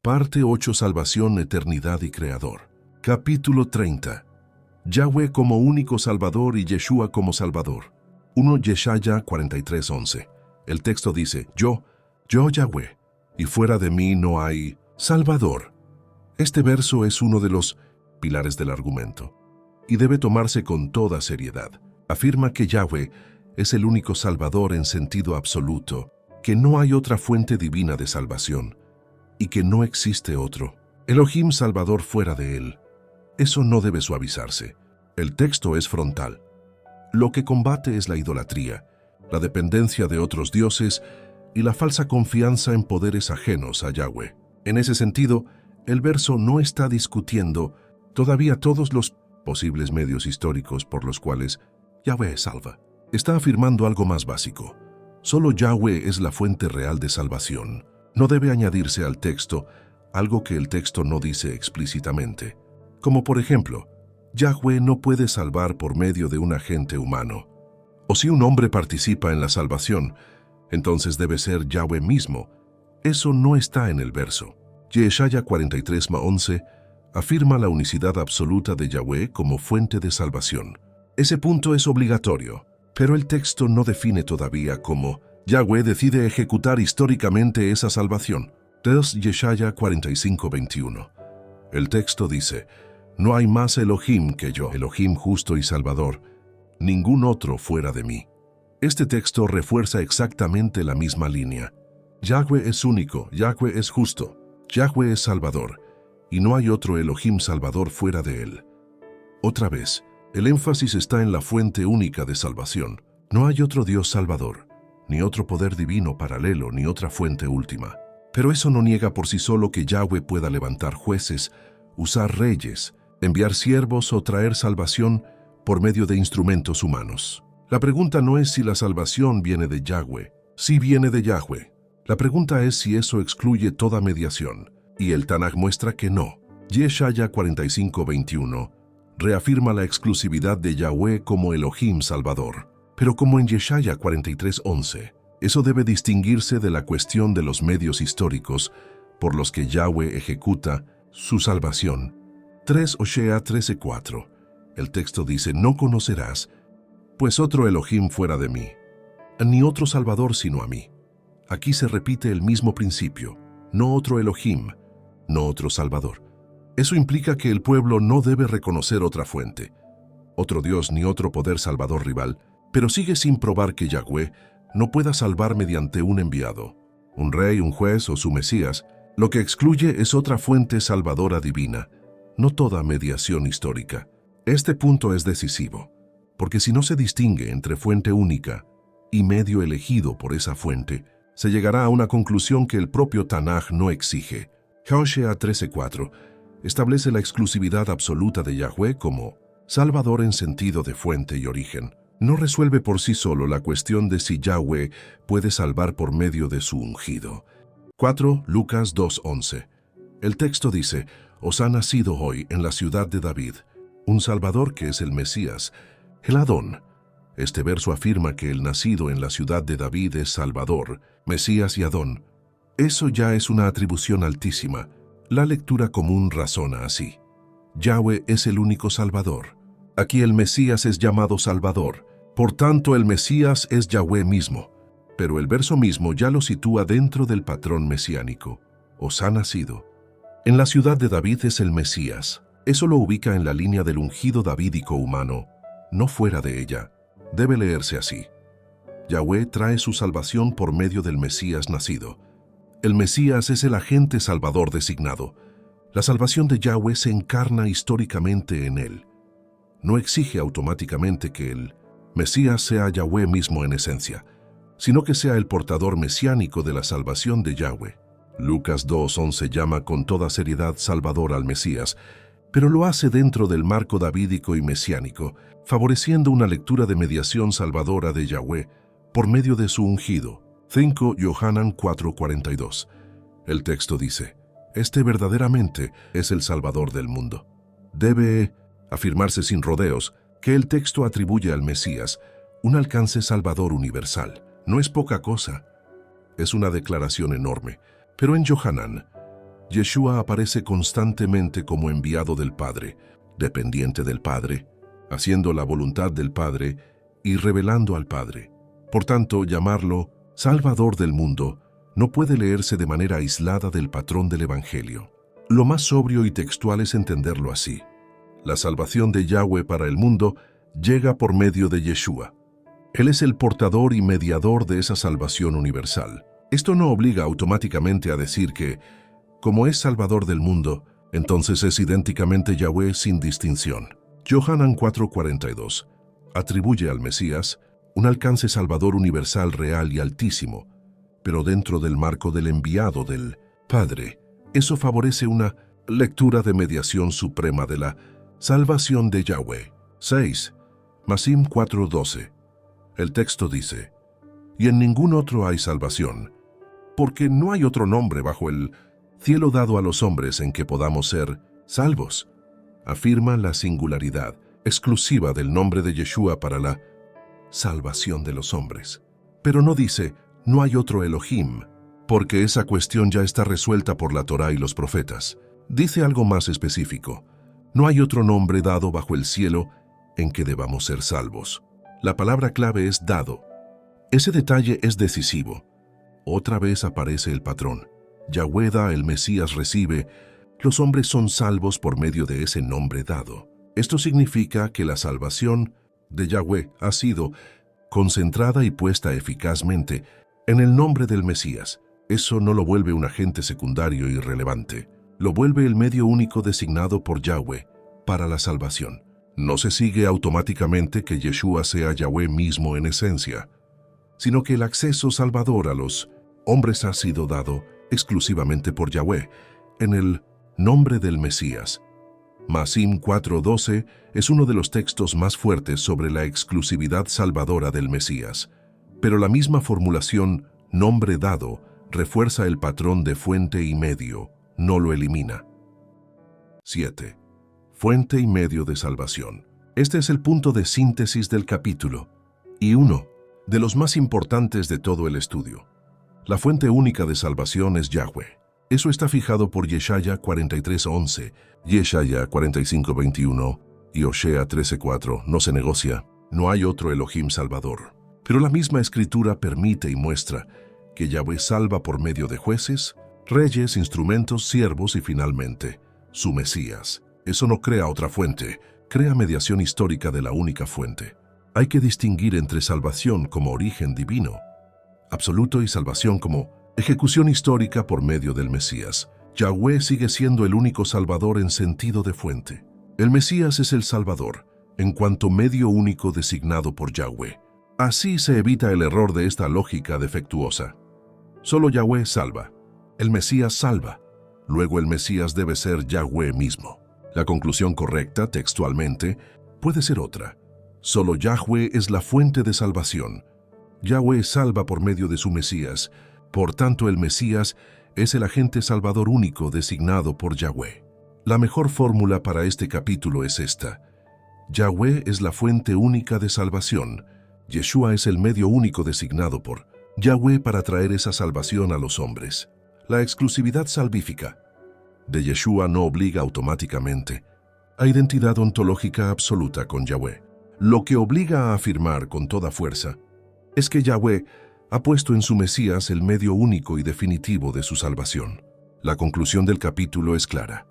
Parte 8. Salvación, eternidad y creador. Capítulo 30. Yahweh como único Salvador y Yeshua como Salvador. 1 Yeshaya 43:11. El texto dice, Yo Yahweh, y fuera de mí no hay Salvador. Este verso es uno de los pilares del argumento, y debe tomarse con toda seriedad. Afirma que Yahweh es el único Salvador en sentido absoluto, que no hay otra fuente divina de salvación, y que no existe otro Elohim Salvador fuera de él. Eso no debe suavizarse. El texto es frontal. Lo que combate es la idolatría, la dependencia de otros dioses y la falsa confianza en poderes ajenos a Yahweh. En ese sentido, el verso no está discutiendo todavía todos los posibles medios históricos por los cuales Yahweh salva. Está afirmando algo más básico. Solo Yahweh es la fuente real de salvación. No debe añadirse al texto algo que el texto no dice explícitamente. Como por ejemplo, Yahweh no puede salvar por medio de un agente humano. O si un hombre participa en la salvación, entonces debe ser Yahweh mismo. Eso no está en el verso. Yeshaya 43:11 afirma la unicidad absoluta de Yahweh como fuente de salvación. Ese punto es obligatorio, pero el texto no define todavía cómo Yahweh decide ejecutar históricamente esa salvación. 2 Yeshaya 45:21. El texto dice, No hay más Elohim que yo, Elohim justo y salvador, ningún otro fuera de mí. Este texto refuerza exactamente la misma línea. Yahweh es único, Yahweh es justo, Yahweh es salvador, y no hay otro Elohim salvador fuera de él. Otra vez, el énfasis está en la fuente única de salvación. No hay otro Dios salvador, ni otro poder divino paralelo, ni otra fuente última. Pero eso no niega por sí solo que Yahweh pueda levantar jueces, usar reyes, enviar siervos o traer salvación por medio de instrumentos humanos. La pregunta no es si la salvación viene de Yahweh. Sí viene de Yahweh. La pregunta es si eso excluye toda mediación. Y el Tanaj muestra que no. Yeshaya 45:21 reafirma la exclusividad de Yahweh como Elohim Salvador. Pero como en Yeshaya 43:11, eso debe distinguirse de la cuestión de los medios históricos por los que Yahweh ejecuta su salvación. 3 Osea 13:4. El texto dice, No conocerás, pues otro Elohim fuera de mí, ni otro Salvador sino a mí. Aquí se repite el mismo principio, no otro Elohim, no otro Salvador. Eso implica que el pueblo no debe reconocer otra fuente, otro Dios ni otro poder salvador rival, pero sigue sin probar que Yahweh no pueda salvar mediante un enviado, un rey, un juez o su Mesías. Lo que excluye es otra fuente salvadora divina, no toda mediación histórica. Este punto es decisivo, porque si no se distingue entre fuente única y medio elegido por esa fuente, se llegará a una conclusión que el propio Tanaj no exige. Hosea 13:4 establece la exclusividad absoluta de Yahweh como Salvador en sentido de fuente y origen. No resuelve por sí solo la cuestión de si Yahweh puede salvar por medio de su ungido. 4 Lucas 2:11. El texto dice, Os ha nacido hoy en la ciudad de David un Salvador que es el Mesías, el Adón. Este verso afirma que el nacido en la ciudad de David es Salvador, Mesías y Adón. Eso ya es una atribución altísima. La lectura común razona así. Yahweh es el único Salvador. Aquí el Mesías es llamado Salvador. Por tanto, el Mesías es Yahweh mismo. Pero el verso mismo ya lo sitúa dentro del patrón mesiánico. Os ha nacido. En la ciudad de David es el Mesías. Eso lo ubica en la línea del ungido davídico humano, no fuera de ella. Debe leerse así. Yahweh trae su salvación por medio del Mesías nacido. El Mesías es el agente salvador designado. La salvación de Yahweh se encarna históricamente en él. No exige automáticamente que el Mesías sea Yahweh mismo en esencia, sino que sea el portador mesiánico de la salvación de Yahweh. Lucas 2:11 llama con toda seriedad Salvador al Mesías, pero lo hace dentro del marco davídico y mesiánico, favoreciendo una lectura de mediación salvadora de Yahweh por medio de su ungido. 5 Yohanan 4:42. El texto dice, Este verdaderamente es el Salvador del mundo. Debe afirmarse sin rodeos que el texto atribuye al Mesías un alcance salvador universal. No es poca cosa. Es una declaración enorme. Pero en Yohanan, Yeshua aparece constantemente como enviado del Padre, dependiente del Padre, haciendo la voluntad del Padre y revelando al Padre. Por tanto, llamarlo Salvador del mundo no puede leerse de manera aislada del patrón del Evangelio. Lo más sobrio y textual es entenderlo así. La salvación de Yahweh para el mundo llega por medio de Yeshua. Él es el portador y mediador de esa salvación universal. Esto no obliga automáticamente a decir que, como es Salvador del mundo, entonces es idénticamente Yahweh sin distinción. Yohanan 4:42 atribuye al Mesías un alcance salvador universal real y altísimo, pero dentro del marco del enviado del Padre. Eso favorece una lectura de mediación suprema de la salvación de Yahweh. 6. Masim 4:12. El texto dice, «Y en ningún otro hay salvación, porque no hay otro nombre bajo el cielo dado a los hombres en que podamos ser salvos». Afirma la singularidad exclusiva del nombre de Yeshua para la salvación de los hombres. Pero no dice, no hay otro Elohim, porque esa cuestión ya está resuelta por la Torá y los profetas. Dice algo más específico, no hay otro nombre dado bajo el cielo en que debamos ser salvos. La palabra clave es dado. Ese detalle es decisivo. Otra vez aparece el patrón. Yahweh da, el Mesías recibe, los hombres son salvos por medio de ese nombre dado. Esto significa que la salvación de Yahweh ha sido concentrada y puesta eficazmente en el nombre del Mesías. Eso no lo vuelve un agente secundario irrelevante. Lo vuelve el medio único designado por Yahweh para la salvación. No se sigue automáticamente que Yeshua sea Yahweh mismo en esencia, sino que el acceso salvador a los hombres ha sido dado exclusivamente por Yahweh en el nombre del Mesías. Masim 4:12 es uno de los textos más fuertes sobre la exclusividad salvadora del Mesías, pero la misma formulación nombre dado refuerza el patrón de fuente y medio, no lo elimina. 7. Fuente y medio de salvación. Este es el punto de síntesis del capítulo, y uno de los más importantes de todo el estudio. La fuente única de salvación es Yahweh. Eso está fijado por Yeshaya 43:11, Yeshaya 45:21 y Osea 13:4. No se negocia, no hay otro Elohim salvador. Pero la misma escritura permite y muestra que Yahweh salva por medio de jueces, reyes, instrumentos, siervos y finalmente, su Mesías. Eso no crea otra fuente, crea mediación histórica de la única fuente. Hay que distinguir entre salvación como origen divino absoluto y salvación como ejecución histórica por medio del Mesías. Yahweh sigue siendo el único Salvador en sentido de fuente. El Mesías es el Salvador, en cuanto medio único designado por Yahweh. Así se evita el error de esta lógica defectuosa. Solo Yahweh salva. El Mesías salva. Luego el Mesías debe ser Yahweh mismo. La conclusión correcta, textualmente, puede ser otra. Solo Yahweh es la fuente de salvación. Yahweh salva por medio de su Mesías. Por tanto, el Mesías es el agente salvador único designado por Yahweh. La mejor fórmula para este capítulo es esta. Yahweh es la fuente única de salvación. Yeshua es el medio único designado por Yahweh para traer esa salvación a los hombres. La exclusividad salvífica de Yeshua no obliga automáticamente a identidad ontológica absoluta con Yahweh. Lo que obliga a afirmar con toda fuerza es que Yahweh ha puesto en su Mesías el medio único y definitivo de su salvación. La conclusión del capítulo es clara.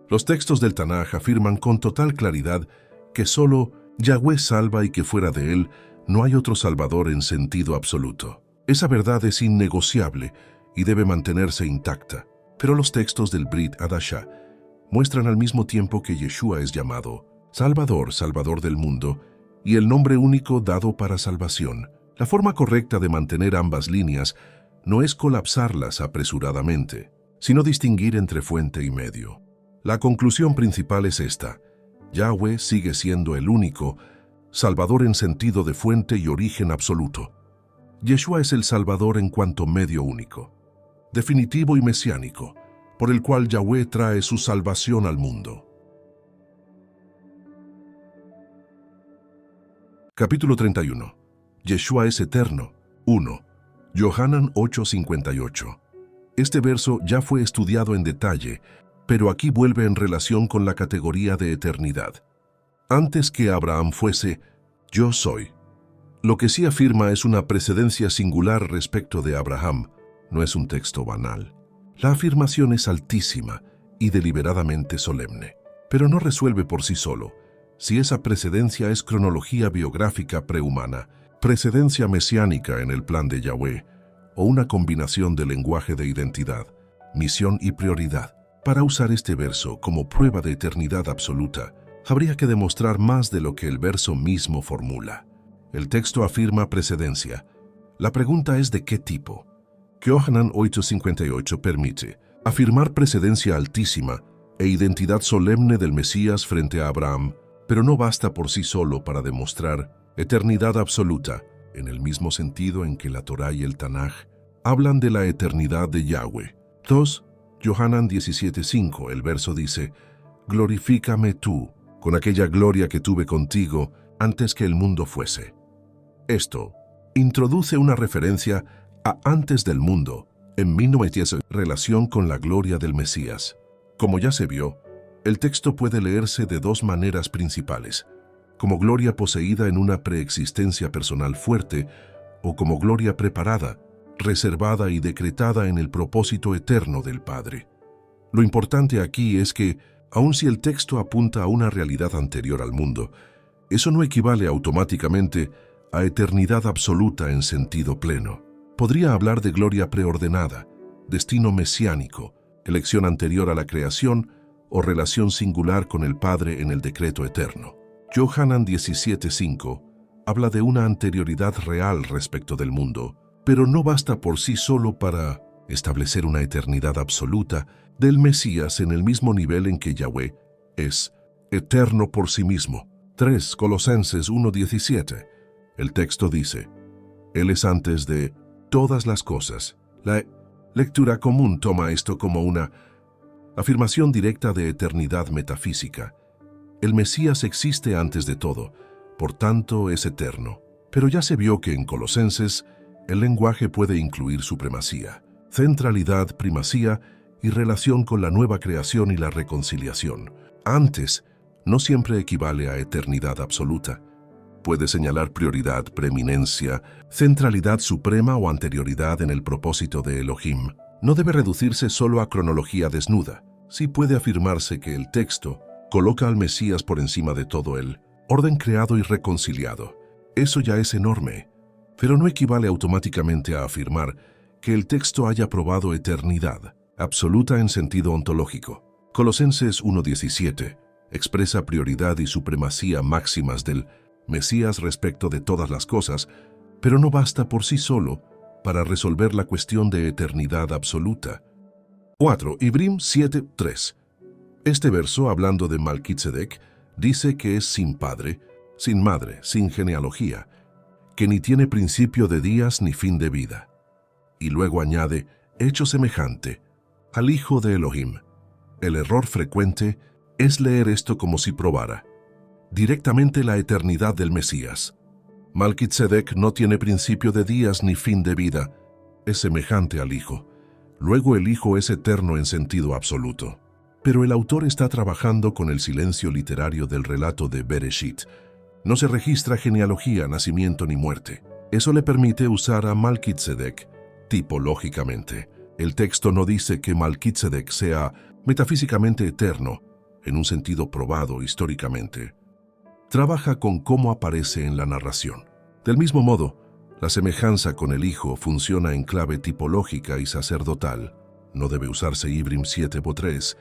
Los textos del Tanaj afirman con total claridad que solo Yahweh salva y que fuera de él no hay otro salvador en sentido absoluto. Esa verdad es innegociable y debe mantenerse intacta. Pero los textos del Brit Hadashah muestran al mismo tiempo que Yeshua es llamado Salvador, Salvador del mundo, y el nombre único dado para salvación. La forma correcta de mantener ambas líneas no es colapsarlas apresuradamente, sino distinguir entre fuente y medio. La conclusión principal es esta. Yahweh sigue siendo el único Salvador en sentido de fuente y origen absoluto. Yeshua es el Salvador en cuanto medio único, definitivo y mesiánico, por el cual Yahweh trae su salvación al mundo. Capítulo 31. Yeshua es eterno. 1. Yohanan 8:58. Este verso ya fue estudiado en detalle, pero aquí vuelve en relación con la categoría de eternidad. Antes que Abraham fuese, yo soy. Lo que sí afirma es una precedencia singular respecto de Abraham, no es un texto banal. La afirmación es altísima y deliberadamente solemne, pero no resuelve por sí solo si esa precedencia es cronología biográfica prehumana, precedencia mesiánica en el plan de Yahweh, o una combinación de lenguaje de identidad, misión y prioridad. Para usar este verso como prueba de eternidad absoluta, habría que demostrar más de lo que el verso mismo formula. El texto afirma precedencia. La pregunta es ¿de qué tipo? Yohanan 8:58 permite afirmar precedencia altísima e identidad solemne del Mesías frente a Abraham, pero no basta por sí solo para demostrar eternidad absoluta, en el mismo sentido en que la Torá y el Tanaj hablan de la eternidad de Yahweh. 2. Yohanan 17:5, el verso dice, «Glorifícame tú, con aquella gloria que tuve contigo antes que el mundo fuese». Esto introduce una referencia a antes del mundo, en 1910, relación con la gloria del Mesías. Como ya se vio, el texto puede leerse de dos maneras principales, como gloria poseída en una preexistencia personal fuerte o como gloria preparada, reservada y decretada en el propósito eterno del Padre. Lo importante aquí es que, aun si el texto apunta a una realidad anterior al mundo, eso no equivale automáticamente a eternidad absoluta en sentido pleno. Podría hablar de gloria preordenada, destino mesiánico, elección anterior a la creación o relación singular con el Padre en el decreto eterno. Yohanan 17:5 habla de una anterioridad real respecto del mundo, pero no basta por sí solo para establecer una eternidad absoluta del Mesías en el mismo nivel en que Yahweh es eterno por sí mismo. 3. Colosenses 1:17. El texto dice, Él es antes de todas las cosas. La lectura común toma esto como una afirmación directa de eternidad metafísica. El Mesías existe antes de todo, por tanto es eterno. Pero ya se vio que en Colosenses el lenguaje puede incluir supremacía, centralidad, primacía y relación con la nueva creación y la reconciliación. Antes no siempre equivale a eternidad absoluta. Puede señalar prioridad, preeminencia, centralidad suprema o anterioridad en el propósito de Elohim. No debe reducirse solo a cronología desnuda. Sí puede afirmarse que el texto coloca al Mesías por encima de todo el orden creado y reconciliado. Eso ya es enorme, pero no equivale automáticamente a afirmar que el texto haya probado eternidad absoluta en sentido ontológico. Colosenses 1:17 expresa prioridad y supremacía máximas del Mesías respecto de todas las cosas, pero no basta por sí solo para resolver la cuestión de eternidad absoluta. 4. Ibrim 7:3. Este verso, hablando de Malquisedec, dice que es sin padre, sin madre, sin genealogía, que ni tiene principio de días ni fin de vida. Y luego añade, hecho semejante al Hijo de Elohim. El error frecuente es leer esto como si probara directamente la eternidad del Mesías. Malquisedec no tiene principio de días ni fin de vida, es semejante al Hijo. Luego el Hijo es eterno en sentido absoluto. Pero el autor está trabajando con el silencio literario del relato de Bereshit. No se registra genealogía, nacimiento ni muerte. Eso le permite usar a Malquisedec tipológicamente. El texto no dice que Malquisedec sea metafísicamente eterno, en un sentido probado históricamente. Trabaja con cómo aparece en la narración. Del mismo modo, la semejanza con el Hijo funciona en clave tipológica y sacerdotal. No debe usarse Ibrim 7:3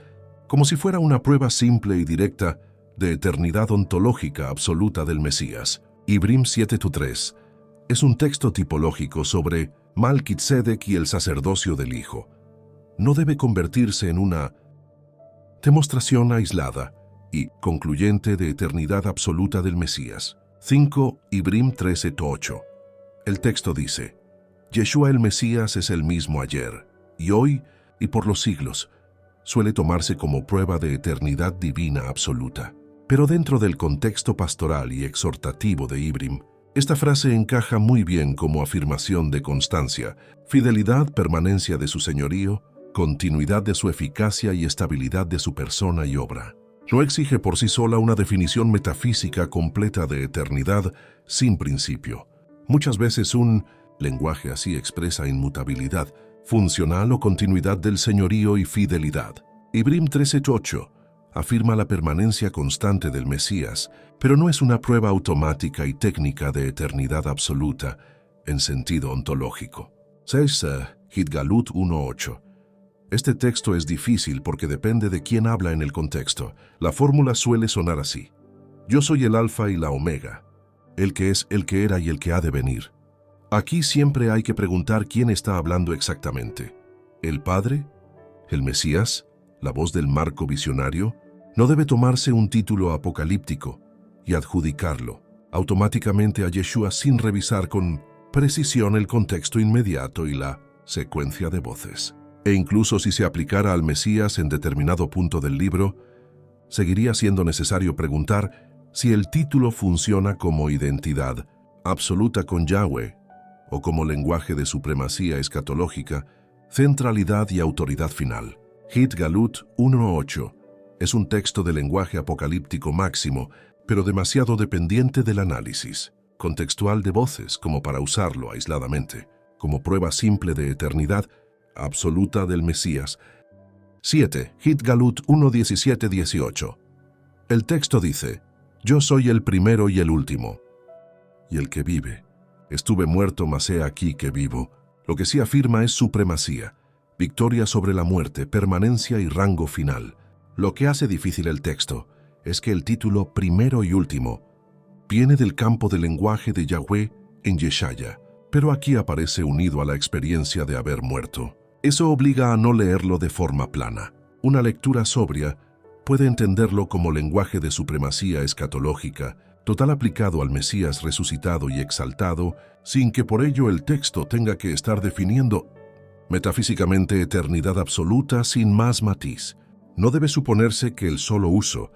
como si fuera una prueba simple y directa de eternidad ontológica absoluta del Mesías. Ibrim 7:3 es un texto tipológico sobre Malquisedec y el sacerdocio del Hijo. No debe convertirse en una demostración aislada y concluyente de eternidad absoluta del Mesías. 5. Ibrim 13:8. El texto dice, Yeshua el Mesías es el mismo ayer, y hoy, y por los siglos. Suele tomarse como prueba de eternidad divina absoluta. Pero dentro del contexto pastoral y exhortativo de Ibrim, Esta frase encaja muy bien como afirmación de constancia, fidelidad, permanencia de su señorío, continuidad de su eficacia y estabilidad de su persona y obra. No exige por sí sola una definición metafísica completa de eternidad sin principio. Muchas veces un lenguaje así expresa inmutabilidad, funcional o continuidad del señorío y fidelidad. Ibrim 13:8 afirma la permanencia constante del Mesías, pero no es una prueba automática y técnica de eternidad absoluta en sentido ontológico. 6. Hitgalut 1:8. Este texto es difícil porque depende de quién habla en el contexto. La fórmula suele sonar así: yo soy el alfa y la omega, el que es, el que era y el que ha de venir. Aquí siempre hay que preguntar quién está hablando exactamente. ¿El Padre? ¿El Mesías? ¿La voz del marco visionario? No debe tomarse un título apocalíptico y adjudicarlo automáticamente a Yeshua sin revisar con precisión el contexto inmediato y la secuencia de voces. E incluso si se aplicara al Mesías en determinado punto del libro, seguiría siendo necesario preguntar si el título funciona como identidad absoluta con Yahweh o como lenguaje de supremacía escatológica, centralidad y autoridad final. Hitgalut 1:8 es un texto de lenguaje apocalíptico máximo, pero demasiado dependiente del análisis contextual de voces como para usarlo aisladamente, como prueba simple de eternidad absoluta del Mesías. 7. Hitgalut 1:17-18. El texto dice: yo soy el primero y el último, y el que vive. Estuve muerto, mas he aquí que vivo. Lo que sí afirma es supremacía, victoria sobre la muerte, permanencia y rango final. Lo que hace difícil el texto es que el título primero y último viene del campo del lenguaje de Yahweh en Yeshaya, pero aquí aparece unido a la experiencia de haber muerto. Eso obliga a no leerlo de forma plana. Una lectura sobria puede entenderlo como lenguaje de supremacía escatológica, total aplicado al Mesías resucitado y exaltado, sin que por ello el texto tenga que estar definiendo metafísicamente eternidad absoluta sin más matiz. No debe suponerse que el solo uso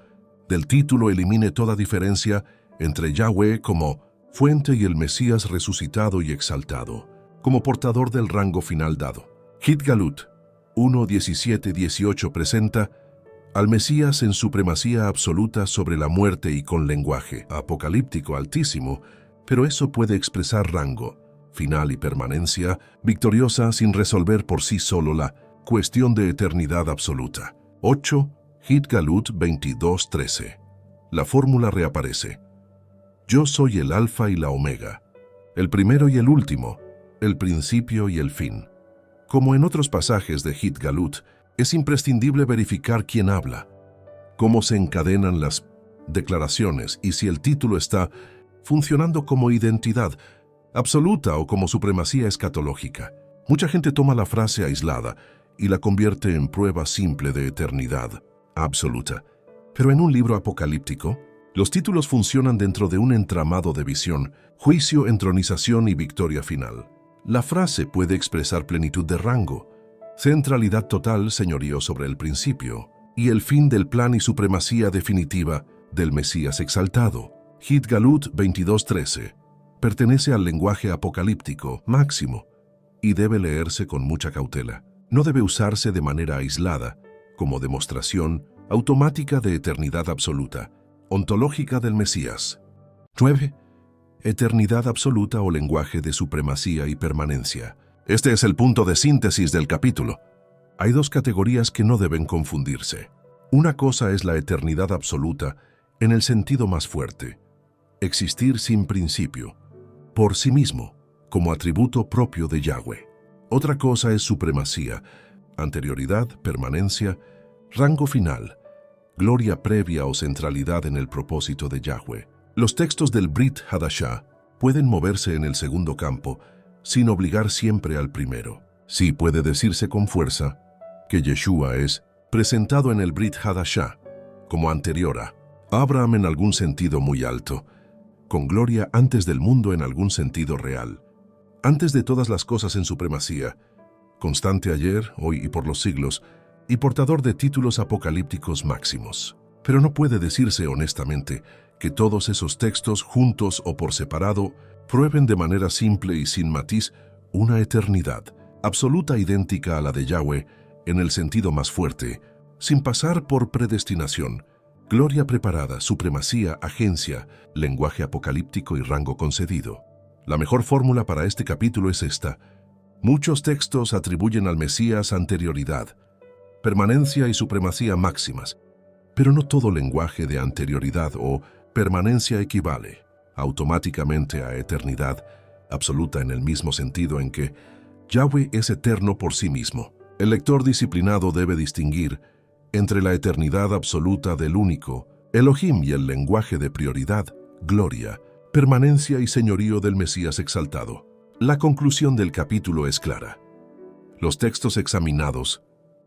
del título elimine toda diferencia entre Yahweh como fuente y el Mesías resucitado y exaltado, como portador del rango final dado. Hitgalut 1:17-18 presenta al Mesías en supremacía absoluta sobre la muerte y con lenguaje apocalíptico altísimo, pero eso puede expresar rango final y permanencia victoriosa sin resolver por sí solo la cuestión de eternidad absoluta. 8. Hitgalut 22:13. La fórmula reaparece: yo soy el alfa y la omega, el primero y el último, el principio y el fin. Como en otros pasajes de Hitgalut, es imprescindible verificar quién habla, cómo se encadenan las declaraciones y si el título está funcionando como identidad absoluta o como supremacía escatológica. Mucha gente toma la frase aislada y la convierte en prueba simple de eternidad absoluta. Pero en un libro apocalíptico, los títulos funcionan dentro de un entramado de visión, juicio, entronización y victoria final. La frase puede expresar plenitud de rango, centralidad total, señorío sobre el principio, y el fin del plan y supremacía definitiva del Mesías exaltado. Hitgalut 22:13 pertenece al lenguaje apocalíptico máximo y debe leerse con mucha cautela. No debe usarse de manera aislada, como demostración automática de eternidad absoluta, ontológica del Mesías. 9. Eternidad absoluta o lenguaje de supremacía y permanencia. Este es el punto de síntesis del capítulo. Hay dos categorías que no deben confundirse. Una cosa es la eternidad absoluta en el sentido más fuerte, existir sin principio, por sí mismo, como atributo propio de Yahweh. Otra cosa es supremacía, anterioridad, permanencia, rango final, gloria previa o centralidad en el propósito de Yahweh. Los textos del Brit Hadashah pueden moverse en el segundo campo sin obligar siempre al primero. Sí puede decirse con fuerza que Yeshua es presentado en el Brit Hadashah como anterior a Abraham en algún sentido muy alto, con gloria antes del mundo en algún sentido real, antes de todas las cosas en supremacía, constante ayer, hoy y por los siglos, y portador de títulos apocalípticos máximos. Pero no puede decirse honestamente que todos esos textos, juntos o por separado, prueben de manera simple y sin matiz una eternidad, absoluta idéntica a la de Yahweh en el sentido más fuerte, sin pasar por predestinación, gloria preparada, supremacía, agencia, lenguaje apocalíptico y rango concedido. La mejor fórmula para este capítulo es esta. Muchos textos atribuyen al Mesías anterioridad, permanencia y supremacía máximas, pero no todo lenguaje de anterioridad o permanencia equivale automáticamente a eternidad absoluta en el mismo sentido en que Yahweh es eterno por sí mismo. El lector disciplinado debe distinguir entre la eternidad absoluta del único Elohim y el lenguaje de prioridad, gloria, permanencia y señorío del Mesías exaltado. La conclusión del capítulo es clara. Los textos examinados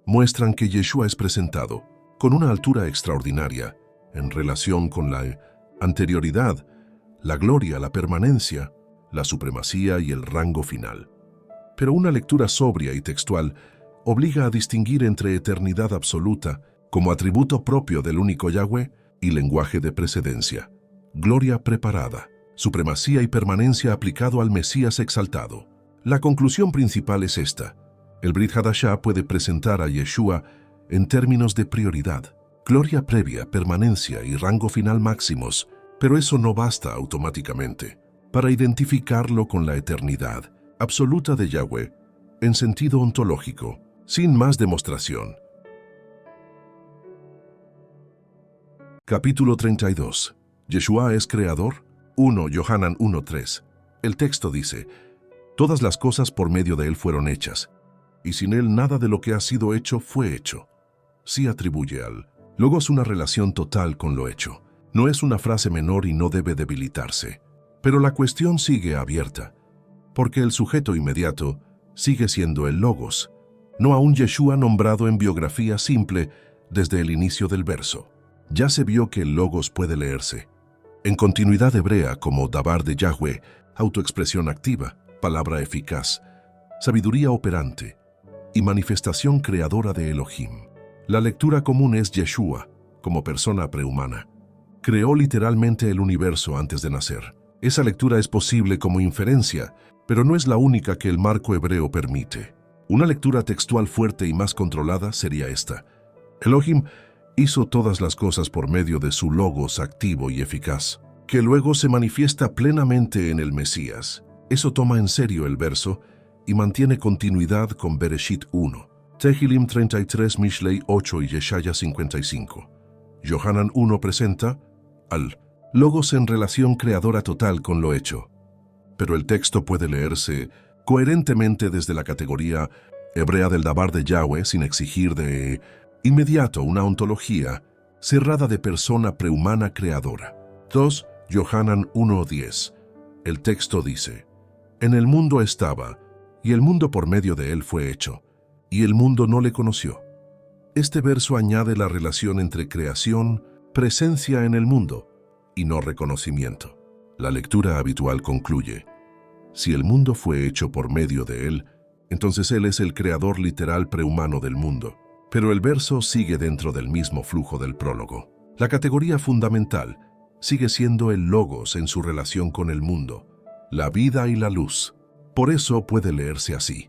muestran que Yeshua es presentado con una altura extraordinaria en relación con la anterioridad, la gloria, la permanencia, la supremacía y el rango final. Pero una lectura sobria y textual obliga a distinguir entre eternidad absoluta como atributo propio del único Yahweh y lenguaje de precedencia, gloria preparada, supremacía y permanencia aplicado al Mesías exaltado. La conclusión principal es esta. El Brit Hadashah puede presentar a Yeshua en términos de prioridad, gloria previa, permanencia y rango final máximos, pero eso no basta automáticamente para identificarlo con la eternidad absoluta de Yahweh en sentido ontológico, sin más demostración. Capítulo 32. ¿Yeshua es creador? 1 Yohanan 1:3. El texto dice, todas las cosas por medio de él fueron hechas, y sin él nada de lo que ha sido hecho fue hecho. Sí atribuye al Logos una relación total con lo hecho. No es una frase menor y no debe debilitarse. Pero la cuestión sigue abierta, porque el sujeto inmediato sigue siendo el Logos, no a un Yeshua nombrado en biografía simple desde el inicio del verso. Ya se vio que el Logos puede leerse en continuidad hebrea como Dabar de Yahweh, autoexpresión activa, palabra eficaz, sabiduría operante y manifestación creadora de Elohim. La lectura común es Yeshua, como persona prehumana. Creó literalmente el universo antes de nacer. Esa lectura es posible como inferencia, pero no es la única que el marco hebreo permite. Una lectura textual fuerte y más controlada sería esta. Elohim hizo todas las cosas por medio de su Logos activo y eficaz, que luego se manifiesta plenamente en el Mesías. Eso toma en serio el verso y mantiene continuidad con Bereshit 1, Tehilim 33, Mishlei 8 y Yeshaya 55. Yohanan 1 presenta al Logos en relación creadora total con lo hecho. Pero el texto puede leerse coherentemente desde la categoría hebrea del Dabar de Yahweh sin exigir de inmediato una ontología cerrada de persona prehumana creadora. 2 Yohanan 1:10. El texto dice, en el mundo estaba, y el mundo por medio de él fue hecho, y el mundo no le conoció. Este verso añade la relación entre creación, presencia en el mundo, y no reconocimiento. La lectura habitual concluye, si el mundo fue hecho por medio de él, entonces él es el creador literal prehumano del mundo. Pero el verso sigue dentro del mismo flujo del prólogo. La categoría fundamental sigue siendo el Logos en su relación con el mundo, la vida y la luz. Por eso puede leerse así.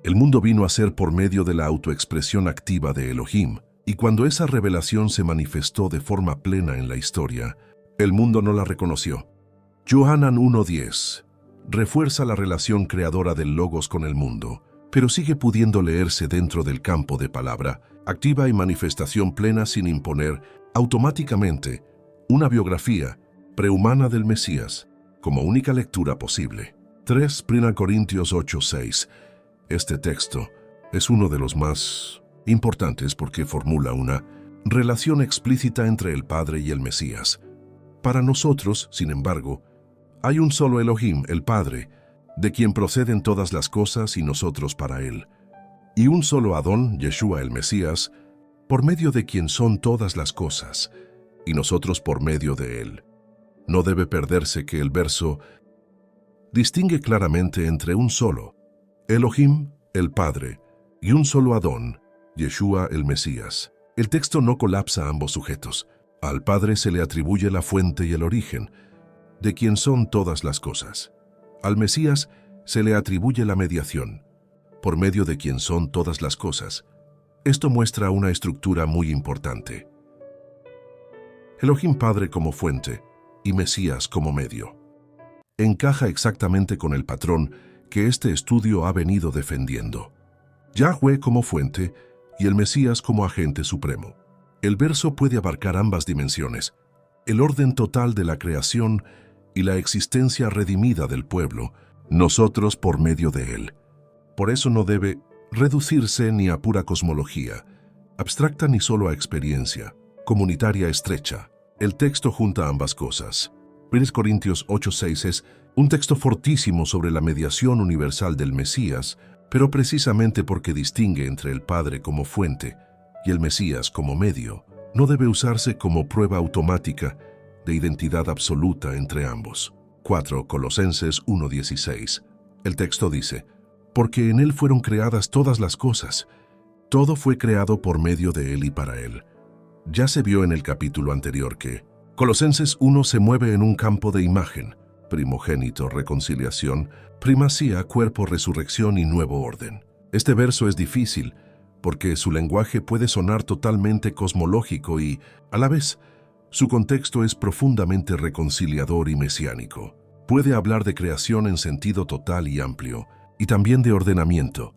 El mundo vino a ser por medio de la autoexpresión activa de Elohim, y cuando esa revelación se manifestó de forma plena en la historia, el mundo no la reconoció. Yohanan 1:10 refuerza la relación creadora del Logos con el mundo, pero sigue pudiendo leerse dentro del campo de palabra, activa y manifestación plena sin imponer automáticamente una biografía prehumana del Mesías como única lectura posible. 3 Corintios 8:6. Este texto es uno de los más importantes porque formula una relación explícita entre el Padre y el Mesías. Para nosotros, sin embargo, hay un solo Elohim, el Padre, de quien proceden todas las cosas y nosotros para Él, y un solo Adón, Yeshua el Mesías, por medio de quien son todas las cosas, y nosotros por medio de Él. No debe perderse que el verso distingue claramente entre un solo Elohim, el Padre, y un solo Adón, Yeshua el Mesías. El texto no colapsa ambos sujetos, Al Padre se le atribuye la fuente y el origen, de quien son todas las cosas. Al Mesías se le atribuye la mediación, por medio de quien son todas las cosas. Esto muestra una estructura muy importante. Elohim Padre como fuente y Mesías como medio. Encaja exactamente con el patrón que este estudio ha venido defendiendo. Yahweh como fuente y el Mesías como agente supremo. El verso puede abarcar ambas dimensiones, el orden total de la creación y la existencia redimida del pueblo, nosotros por medio de él. Por eso no debe reducirse ni a pura cosmología, abstracta ni solo a experiencia, comunitaria estrecha. El texto junta ambas cosas. 1 Corintios 8:6 es un texto fortísimo sobre la mediación universal del Mesías, pero precisamente porque distingue entre el Padre como fuente y el Mesías como medio, no debe usarse como prueba automática de identidad absoluta entre ambos. 4 Colosenses 1:16. El texto dice, porque en él fueron creadas todas las cosas. Todo fue creado por medio de él y para él. Ya se vio en el capítulo anterior que Colosenses 1 se mueve en un campo de imagen, primogénito, reconciliación, primacía, cuerpo, resurrección y nuevo orden. Este verso es difícil porque su lenguaje puede sonar totalmente cosmológico y, a la vez, su contexto es profundamente reconciliador y mesiánico. Puede hablar de creación en sentido total y amplio, y también de ordenamiento,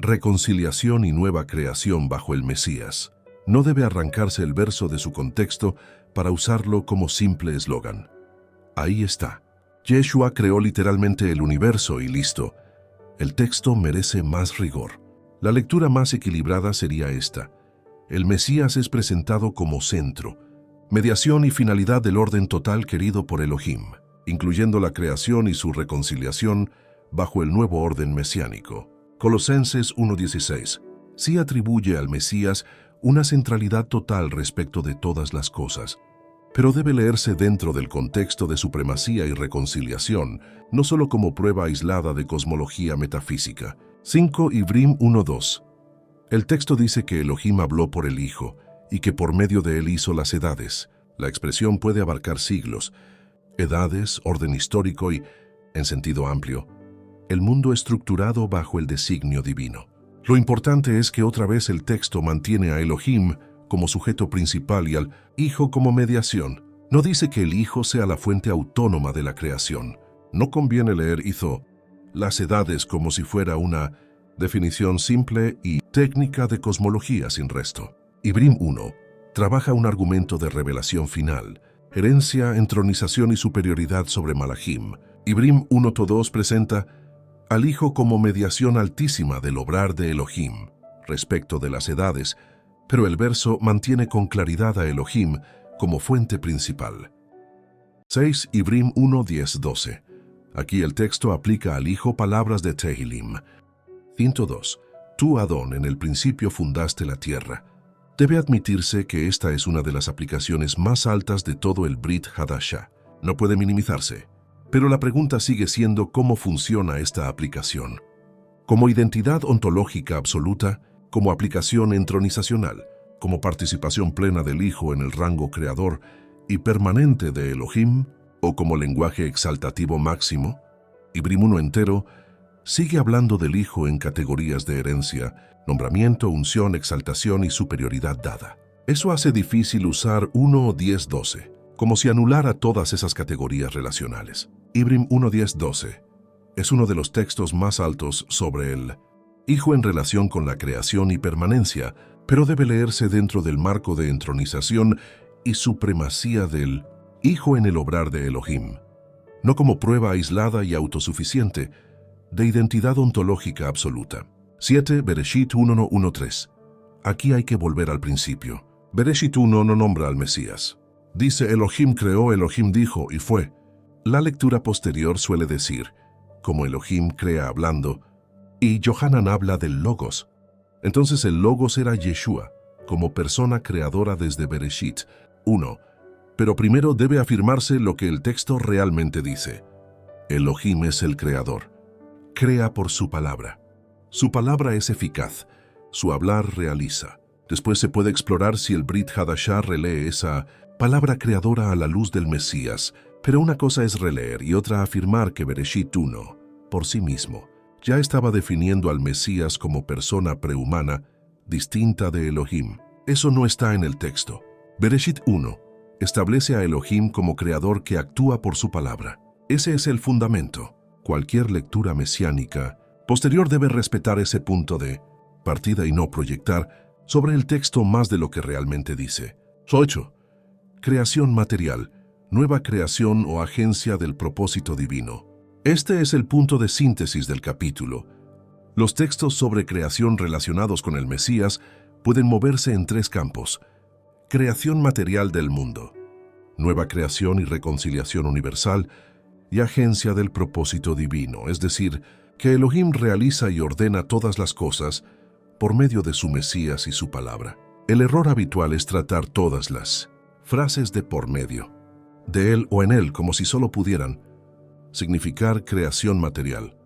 reconciliación y nueva creación bajo el Mesías. No debe arrancarse el verso de su contexto para usarlo como simple eslogan. Ahí está. Yeshua creó literalmente el universo y listo. El texto merece más rigor. La lectura más equilibrada sería esta. El Mesías es presentado como centro, mediación y finalidad del orden total querido por Elohim, incluyendo la creación y su reconciliación bajo el nuevo orden mesiánico. Colosenses 1:16. Sí atribuye al Mesías una centralidad total respecto de todas las cosas, pero debe leerse dentro del contexto de supremacía y reconciliación, no solo como prueba aislada de cosmología metafísica. 5 Ibrim 1:2. El texto dice que Elohim habló por el Hijo y que por medio de él hizo las edades. La expresión puede abarcar siglos, edades, orden histórico y, en sentido amplio, el mundo estructurado bajo el designio divino. Lo importante es que otra vez el texto mantiene a Elohim como sujeto principal y al Hijo como mediación. No dice que el Hijo sea la fuente autónoma de la creación. No conviene leer hizo las edades como si fuera una definición simple y técnica de cosmología sin resto. Ibrim 1 trabaja un argumento de revelación final, herencia, entronización y superioridad sobre Malachim. Ibrim 1:2 presenta al Hijo como mediación altísima del obrar de Elohim respecto de las edades, pero el verso mantiene con claridad a Elohim como fuente principal. 6 Ibrim 1:10-12. Aquí el texto aplica al Hijo palabras de Tehilim. 102. Tú, Adón, en el principio fundaste la tierra. Debe admitirse que esta es una de las aplicaciones más altas de todo el Brit Hadashah. No puede minimizarse. Pero la pregunta sigue siendo cómo funciona esta aplicación. Como identidad ontológica absoluta, como aplicación entronizacional, como participación plena del Hijo en el rango creador y permanente de Elohim, o como lenguaje exaltativo máximo. Ibrim 1 entero sigue hablando del Hijo en categorías de herencia, nombramiento, unción, exaltación y superioridad dada. Eso hace difícil usar 1:10-12, como si anulara todas esas categorías relacionales. Ibrim 1:10-12 es uno de los textos más altos sobre el Hijo en relación con la creación y permanencia, pero debe leerse dentro del marco de entronización y supremacía del Hijo en el obrar de Elohim, no como prueba aislada y autosuficiente de identidad ontológica absoluta. 7 Bereshit 1:1-3. Aquí hay que volver al principio. Bereshit 1 no nombra al Mesías. Dice Elohim creó, Elohim dijo y fue. La lectura posterior suele decir, como Elohim crea hablando, y Yohanan habla del Logos. Entonces el Logos era Yeshua, como persona creadora desde Bereshit 1. Pero primero debe afirmarse lo que el texto realmente dice. Elohim es el creador. Crea por su palabra. Su palabra es eficaz. Su hablar realiza. Después se puede explorar si el Brit Hadashah relee esa palabra creadora a la luz del Mesías, pero una cosa es releer y otra afirmar que Bereshit 1, por sí mismo, ya estaba definiendo al Mesías como persona prehumana, distinta de Elohim. Eso no está en el texto. Bereshit 1 establece a Elohim como creador que actúa por su palabra. Ese es el fundamento. Cualquier lectura mesiánica posterior debe respetar ese punto de partida y no proyectar sobre el texto más de lo que realmente dice. 8. Creación material, nueva creación o agencia del propósito divino. Este es el punto de síntesis del capítulo. Los textos sobre creación relacionados con el Mesías pueden moverse en tres campos: creación material del mundo, nueva creación y reconciliación universal, y agencia del propósito divino, es decir, que Elohim realiza y ordena todas las cosas por medio de su Mesías y su palabra. El error habitual es tratar todas las frases de por medio, de él o en él, como si solo pudieran significar creación material,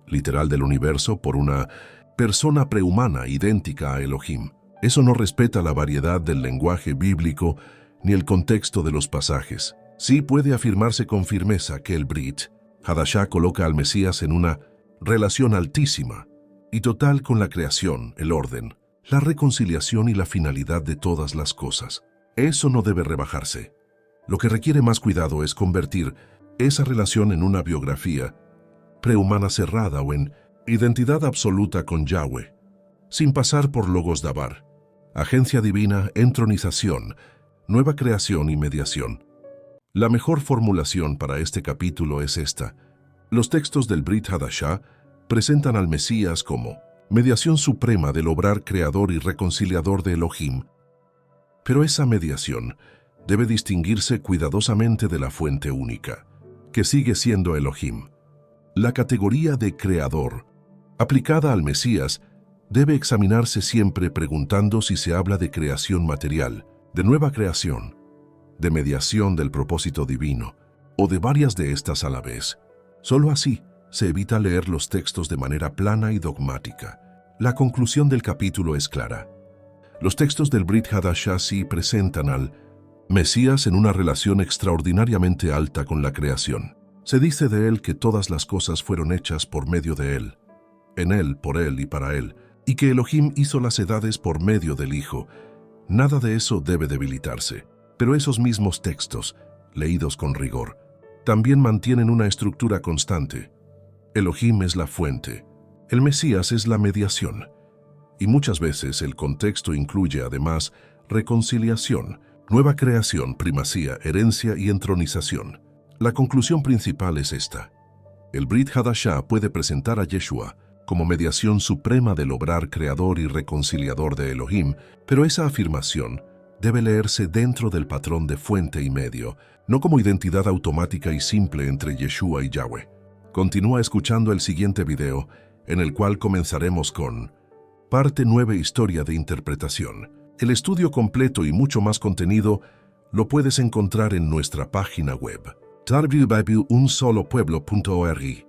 literal del universo por una persona prehumana idéntica a Elohim. Eso no respeta la variedad del lenguaje bíblico ni el contexto de los pasajes. Sí puede afirmarse con firmeza que el Brit Hadashah coloca al Mesías en una relación altísima y total con la creación, el orden, la reconciliación y la finalidad de todas las cosas. Eso no debe rebajarse. Lo que requiere más cuidado es convertir esa relación en una biografía prehumana cerrada o en identidad absoluta con Yahweh, sin pasar por logos dabar, agencia divina, entronización, nueva creación y mediación. La mejor formulación para este capítulo es esta. Los textos del Brit Hadashah presentan al Mesías como mediación suprema del obrar creador y reconciliador de Elohim, pero esa mediación debe distinguirse cuidadosamente de la fuente única, que sigue siendo Elohim. La categoría de creador, aplicada al Mesías, debe examinarse siempre preguntando si se habla de creación material, de nueva creación, de mediación del propósito divino, o de varias de estas a la vez. Solo así se evita leer los textos de manera plana y dogmática. La conclusión del capítulo es clara. Los textos del Brit Hadashah sí presentan al Mesías en una relación extraordinariamente alta con la creación. Se dice de él que todas las cosas fueron hechas por medio de él, en él, por él y para él, y que Elohim hizo las edades por medio del Hijo. Nada de eso debe debilitarse, pero esos mismos textos, leídos con rigor, también mantienen una estructura constante. Elohim es la fuente, el Mesías es la mediación, y muchas veces el contexto incluye además reconciliación, nueva creación, primacía, herencia y entronización. La conclusión principal es esta. El Brit Hadashah puede presentar a Yeshua como mediación suprema del obrar creador y reconciliador de Elohim, pero esa afirmación debe leerse dentro del patrón de fuente y medio, no como identidad automática y simple entre Yeshua y Yahweh. Continúa escuchando el siguiente video, en el cual comenzaremos con Parte 9, Historia de Interpretación. El estudio completo y mucho más contenido lo puedes encontrar en nuestra página web, www.unsolopueblo.org.